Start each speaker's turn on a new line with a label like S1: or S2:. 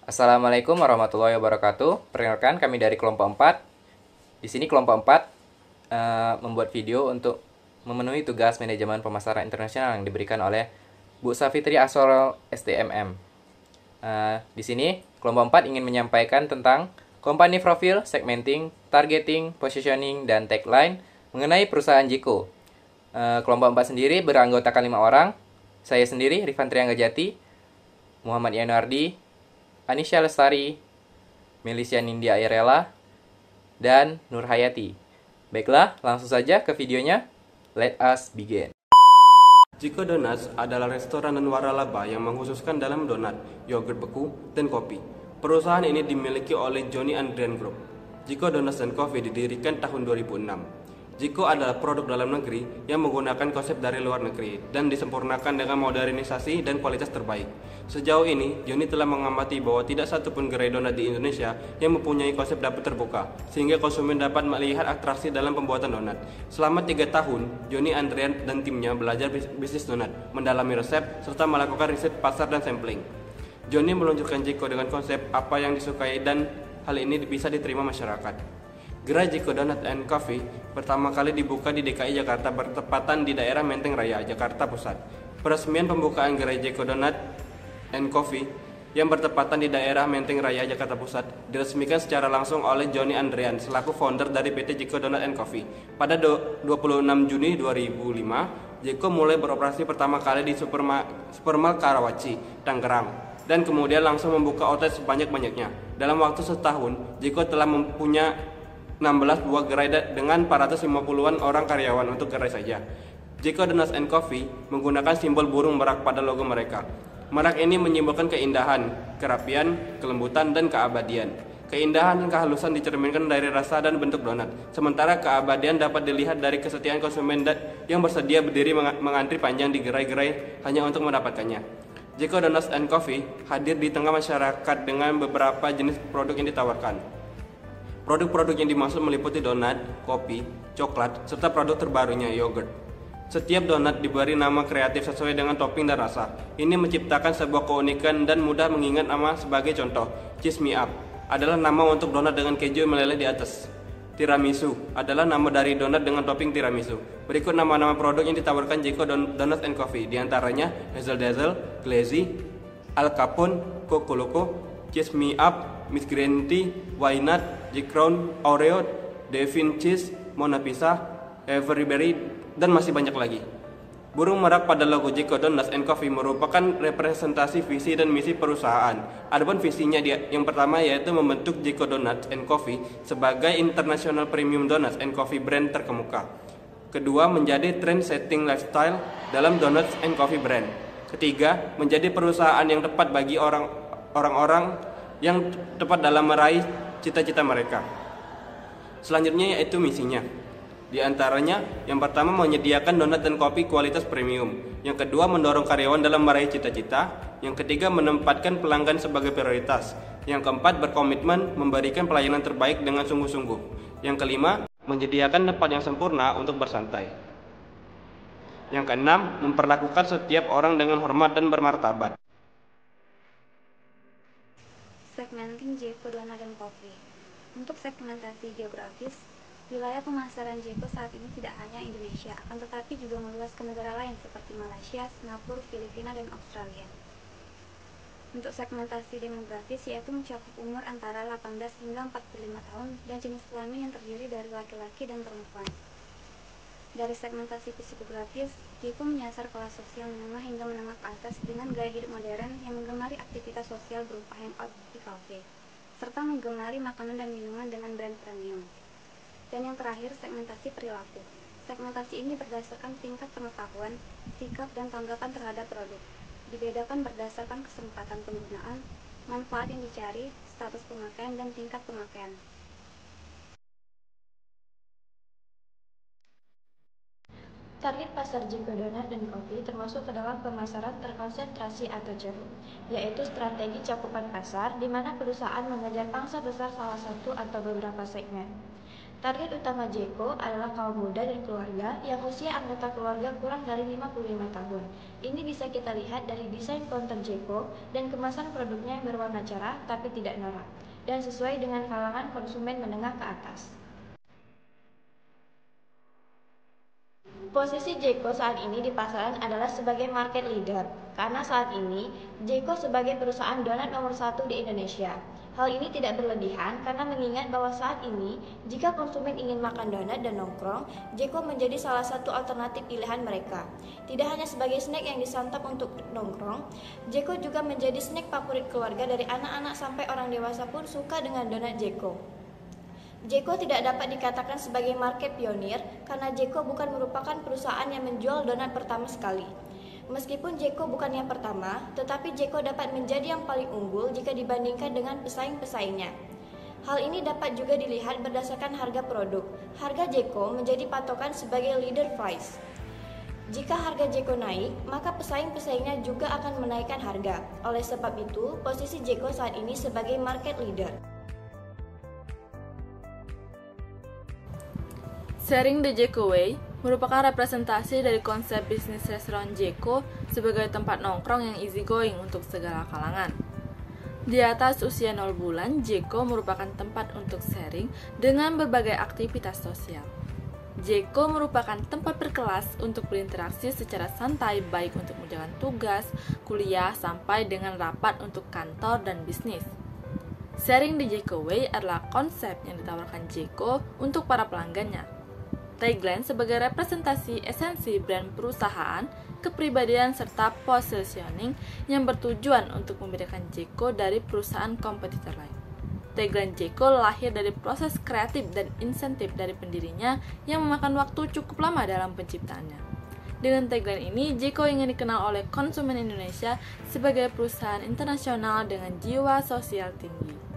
S1: Assalamualaikum warahmatullahi wabarakatuh. Perkenalkan kami dari kelompok 4. Di sini kelompok 4 membuat video untuk memenuhi tugas manajemen pemasaran internasional yang diberikan oleh Bu Safitri Asrul STMM. Di sini kelompok 4 ingin menyampaikan tentang company profile, segmenting, targeting, positioning, dan tagline mengenai perusahaan Jiko. Kelompok 4 sendiri beranggotakan 5 orang. Saya sendiri, Rifan Trianggajati, Muhammad Yanuardi, Anisha Lestari, Melisia Nindya Airela, dan Nur Hayati. Baiklah, langsung saja ke videonya. Let us begin.
S2: Jiko Donuts adalah restoran dan waralaba yang mengkhususkan dalam donat, yogurt beku, dan kopi. Perusahaan ini dimiliki oleh Johnny Andrian Group. Jiko Donuts dan Coffee didirikan tahun 2006. Jiko adalah produk dalam negeri yang menggunakan konsep dari luar negeri dan disempurnakan dengan modernisasi dan kualitas terbaik. Sejauh ini, Johnny telah mengamati bahwa tidak satupun gerai donat di Indonesia yang mempunyai konsep dapur terbuka, sehingga konsumen dapat melihat atraksi dalam pembuatan donat. Selama 3 tahun, Johnny Andrian dan timnya belajar bisnis donat, mendalami resep, serta melakukan riset pasar dan sampling. Johnny meluncurkan Jiko dengan konsep apa yang disukai dan hal ini bisa diterima masyarakat. Gerai Jiko Donut and Coffee pertama kali dibuka di DKI Jakarta bertepatan di daerah Menteng Raya, Jakarta Pusat. Peresmian pembukaan gerai Jiko Donut and Coffee yang bertepatan di daerah Menteng Raya, Jakarta Pusat diresmikan secara langsung oleh Johnny Andrian selaku founder dari PT Jiko Donut and Coffee. Pada 26 Juni 2005, Jiko mulai beroperasi pertama kali di Supermall Karawaci, Tangerang, dan kemudian langsung membuka outlet sebanyak-banyaknya. Dalam waktu setahun, Jiko telah mempunyai 16 buah gerai dengan 450-an orang karyawan untuk gerai saja. Jiko Donuts and Coffee menggunakan simbol burung merak pada logo mereka. Merak ini menyimbolkan keindahan, kerapian, kelembutan, dan keabadian. Keindahan dan kehalusan dicerminkan dari rasa dan bentuk donat, sementara keabadian dapat dilihat dari kesetiaan konsumen yang bersedia berdiri mengantri panjang di gerai-gerai hanya untuk mendapatkannya. Jiko Donuts and Coffee hadir di tengah masyarakat dengan beberapa jenis produk yang ditawarkan. Produk-produk yang dimaksud meliputi donat, kopi, coklat, serta produk terbarunya, yogurt. Setiap donat diberi nama kreatif sesuai dengan topping dan rasa. Ini menciptakan sebuah keunikan dan mudah mengingat nama. Sebagai contoh, Cheese Me Up adalah nama untuk donat dengan keju meleleh di atas. Tiramisu adalah nama dari donat dengan topping tiramisu. Berikut nama-nama produk yang ditawarkan Jiko Donuts and Coffee, diantaranya Hazel Dazzle, Glazy, Al Capone, Coco Loco, Cheese Me Up, Miss Green Tea, Why Not, J-Crown, Oreo, Devin Cheese, Mona Pisa, Everberry, dan masih banyak lagi. Burung merak pada logo Jiko Donuts and Coffee merupakan representasi visi dan misi perusahaan. Adapun visinya yang pertama yaitu membentuk Jiko Donuts and Coffee sebagai international premium donuts and coffee brand terkemuka. Kedua, menjadi trend setting lifestyle dalam donuts and coffee brand. Ketiga, menjadi perusahaan yang tepat bagi orang-orang yang tepat dalam meraih cita-cita mereka. Selanjutnya yaitu misinya. Di antaranya, yang pertama menyediakan donat dan kopi kualitas premium. Yang kedua, mendorong karyawan dalam meraih cita-cita. Yang ketiga, menempatkan pelanggan sebagai prioritas. Yang keempat, berkomitmen memberikan pelayanan terbaik dengan sungguh-sungguh. Yang kelima, menyediakan tempat yang sempurna untuk bersantai. Yang keenam, memperlakukan setiap orang dengan hormat dan bermartabat.
S3: Segmenting Jeko Donat dan Coffee. Untuk segmentasi geografis, wilayah pemasaran Jeko saat ini tidak hanya Indonesia, akan tetapi juga meluas ke negara lain seperti Malaysia, Singapura, Filipina, dan Australia. Untuk segmentasi demografis yaitu mencakup umur antara 18 hingga 45 tahun dan jenis kelamin yang terdiri dari laki-laki dan perempuan. Dari segmentasi psikografis, Jeko menyasar kelas sosial menengah hingga menengah ke atas dengan gaya hidup modern yang menggemari aktivitas sosial berupa hangout di kafe, serta menggemari makanan dan minuman dengan brand premium. Dan yang terakhir, segmentasi perilaku. Segmentasi ini berdasarkan tingkat pengetahuan, sikap, dan tanggapan terhadap produk. Dibedakan berdasarkan kesempatan penggunaan, manfaat yang dicari, status pemakaian, dan tingkat pemakaian.
S4: Target pasar Jiko Donat dan Kopi termasuk ke dalam pemasaran terkonsentrasi atau CER, yaitu strategi cakupan pasar di mana perusahaan mengejar pangsa besar salah satu atau beberapa segmen. Target utama Jeko adalah kaum muda dan keluarga yang usia anggota keluarga kurang dari 55 tahun. Ini bisa kita lihat dari desain konten Jeko dan kemasan produknya yang berwarna cerah tapi tidak norak, dan sesuai dengan kalangan konsumen menengah ke atas. Posisi Jeko saat ini di pasaran adalah sebagai market leader, karena saat ini Jeko sebagai perusahaan donat nomor 1 di Indonesia. Hal ini tidak berlebihan karena mengingat bahwa saat ini, jika konsumen ingin makan donat dan nongkrong, Jeko menjadi salah satu alternatif pilihan mereka. Tidak hanya sebagai snack yang disantap untuk nongkrong, Jeko juga menjadi snack favorit keluarga dari anak-anak sampai orang dewasa pun suka dengan donat Jeko. Jeko tidak dapat dikatakan sebagai market pionir karena Jeko bukan merupakan perusahaan yang menjual donat pertama sekali. Meskipun Jeko bukan yang pertama, tetapi Jeko dapat menjadi yang paling unggul jika dibandingkan dengan pesaing-pesaingnya. Hal ini dapat juga dilihat berdasarkan harga produk. Harga Jeko menjadi patokan sebagai leader price. Jika harga Jeko naik, maka pesaing-pesaingnya juga akan menaikkan harga. Oleh sebab itu, posisi Jeko saat ini sebagai market leader.
S5: Sharing the Jeko Way merupakan representasi dari konsep bisnis restoran Jeko sebagai tempat nongkrong yang easy going untuk segala kalangan. Di atas usia 0 bulan, Jeko merupakan tempat untuk sharing dengan berbagai aktivitas sosial. Jeko merupakan tempat berkelas untuk berinteraksi secara santai baik untuk mengerjakan tugas, kuliah, sampai dengan rapat untuk kantor dan bisnis. Sharing the Jeko Way adalah konsep yang ditawarkan Jeko untuk para pelanggannya. Tagline sebagai representasi esensi brand perusahaan, kepribadian, serta positioning yang bertujuan untuk membedakan Jeko dari perusahaan kompetitor lain. Tagline Jeko lahir dari proses kreatif dan insentif dari pendirinya yang memakan waktu cukup lama dalam penciptaannya. Dengan tagline ini, Jeko ingin dikenal oleh konsumen Indonesia sebagai perusahaan internasional dengan jiwa sosial tinggi.